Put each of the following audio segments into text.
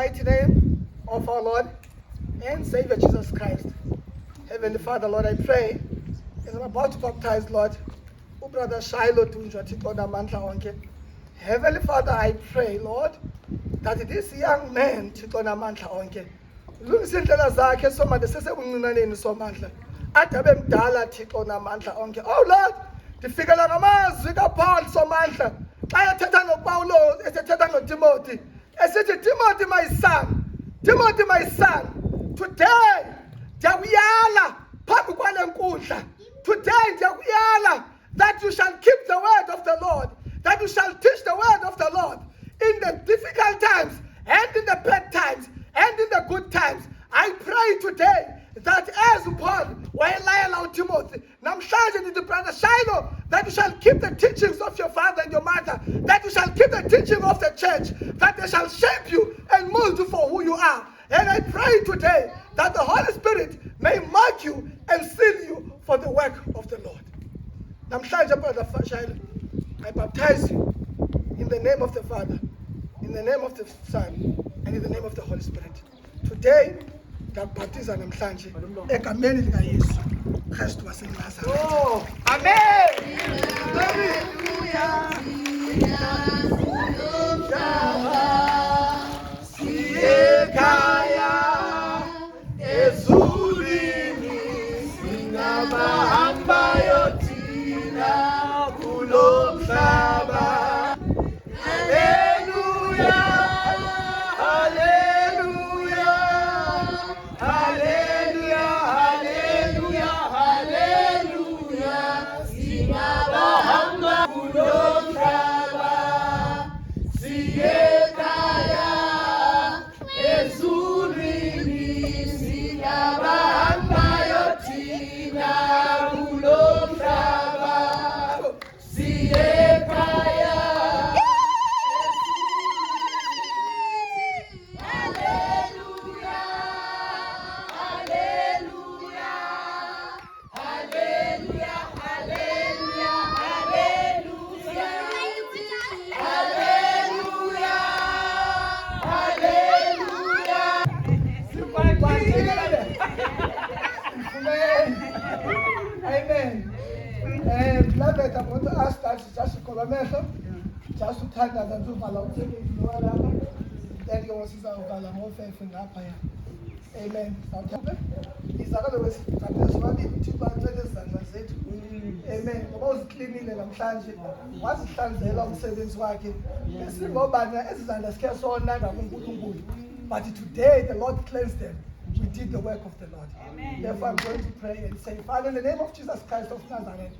mighty name of our Lord and Savior Jesus Christ. Heavenly Father, Lord, I pray, as I'm about to baptize, Lord, Brother Shiloh Tunjwa Thixo Namandla Onke. Heavenly Father, I pray, Lord, that this young man, Thixo Namandla Onke, ulungise indlela zakhe somandla sesebuncinaneni somandla ade abe mdala Thixo Namandla Onke. Oh Lord, ndifikela ngamazwi kaPaul somandla xa ethetha noPawulo esethetha noTimothy esithi, Timothy my son, Timothy my son, today ndiyakuyala phambi kwale nkundla, today ndiyakuyala that you shall keep the word of the Lord, that you shall teach the word of the Lord in the difficult times and in the bad times and in the good times. I pray today that as Paul wayelayela uTimothy, namhlanje ndithi brother Shiloh, that you shall keep the teachings of your father and your mother, that you shall keep the teaching of the church, that they shall shape you and mold you for who you are. And I pray today that the Holy Spirit may mark you and seal you for the work of the Lord. Namhlanje brother Shiloh, I baptize you in the name of the Father, in the name of the Son, and in the name of the Holy Spirit. Today, ndiyakubhaptiza namhlanje egameni likaYesu Kristu waseNazaretha. Oh, amen. Hallelujah. Siyekhaya ezulwini singabahambayo thina kulo mhlaba. Amen. Beloved, I want to ask that just to cover amehlo, just to thandaza nje uvala umsebenzi lo walapha, then ke wosiza uvala ngofefe ngaphaya. Amen. Sawuthatha izakalo wesithathu sobabili uThixo ancede izandla zethu. Amen. Ngoba uziklinile namhlanje, wazihlanzela umsebenzi wakhe. Esingobana ezizandla sikhe sonanga kuNkulunkulu. But today the Lord cleansed them. We did the work of the Lord. Amen. Therefore, I'm going to pray and say, Father, in the name of Jesus Christ of Nazareth,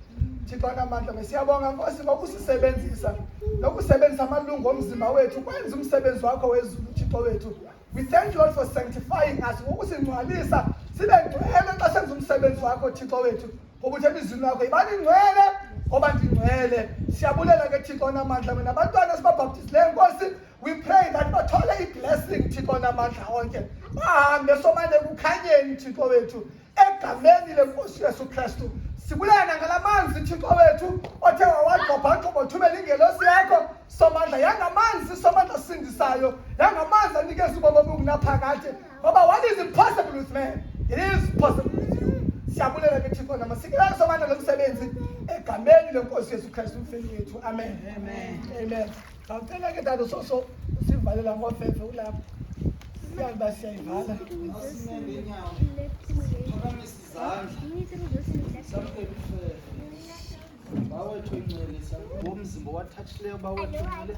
Thixo namandla siyabonga Nkosi ngokusisebenzisa nokusebenzisa amalungu omzimba wethu ukwenza umsebenzi wakho wezulu Thixo wethu. We thank you, Lord, for sanctifying us, ngokusingcwalisa sibe ngcwele xa senza umsebenzi wakho Thixo wethu. Ngoba uthe emizini wakho ibani ngcwele ngoba ndingcwele. Siyabulela ke Thixo namandla wena abantwana sibabhaptizileyo Nkosi. We pray that bathole i-blessing Thixo namandla onke. Bahambe somane kukhanyeni Thixo wethu egameni lenkosi Yesu Kristu. Sibulela ngalamanzi Thixo wethu othe wawagqobhagqobha uthumela ingelosi yakho somandla yangamanzi somandla sindisayo yangamanzi anikeza ubomi obungunaphakade. Ngoba what is impossible with man, it is possible with you. Siyabulela ke Thixo namasikela somandla lomsebenzi egameni lenkosi Yesu Kristu umfeli wethu. Amen. Amen. Amen. Ngicela ke dadu soso sivalela ngofefe ulapha. Siyazi siyayivala. Umzimba wathathileyo bawethumele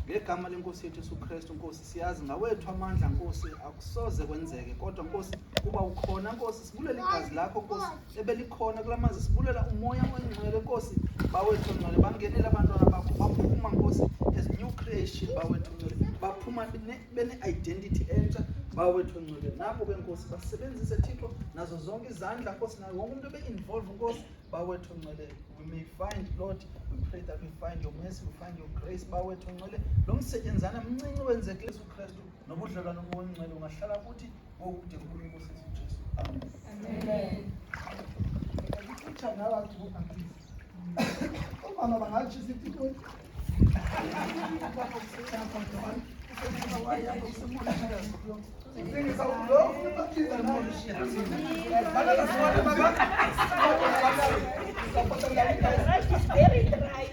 ngegama lenkosi yethu Yesu Kristu. Nkosi siyazi ngawethu amandla Nkosi akusoze kwenzeke, kodwa Nkosi kuba ukhona Nkosi, sibulela igazi lakho Nkosi ebelikhona kulamanzi, sibulela umoya oyingcwele Nkosi bawethu ngcwele bangenele abantwana bakho baphuma Nkosi as new creation bawethu ngcwele, baphuma bene-identity entsha bawethu ngcwele. Nabo ke Nkosi basebenzise Thixo nazo zonke izandla Nkosi, nayo wonke umuntu be-involve Nkosi bawethu ngcwele. We may find, Lord, we pray that we find your mercy, we find your grace bawethu ngcwele. Lo msetyenzana mncinci wenzeke Yesu Kristu nobudlelwano bongcwele ungahlala kuthi wokude kukhulu Nkosi Yesu Jesu. Amen. Amen. Teacher now to go and please. Oh, Mama, I just need to go. Very dry.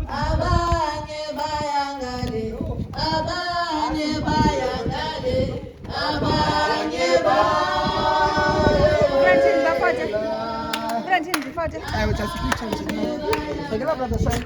Abanye bayangale, abanye bayangale, abanye bayangale. I will just picture it. Take it up, brother. Sorry.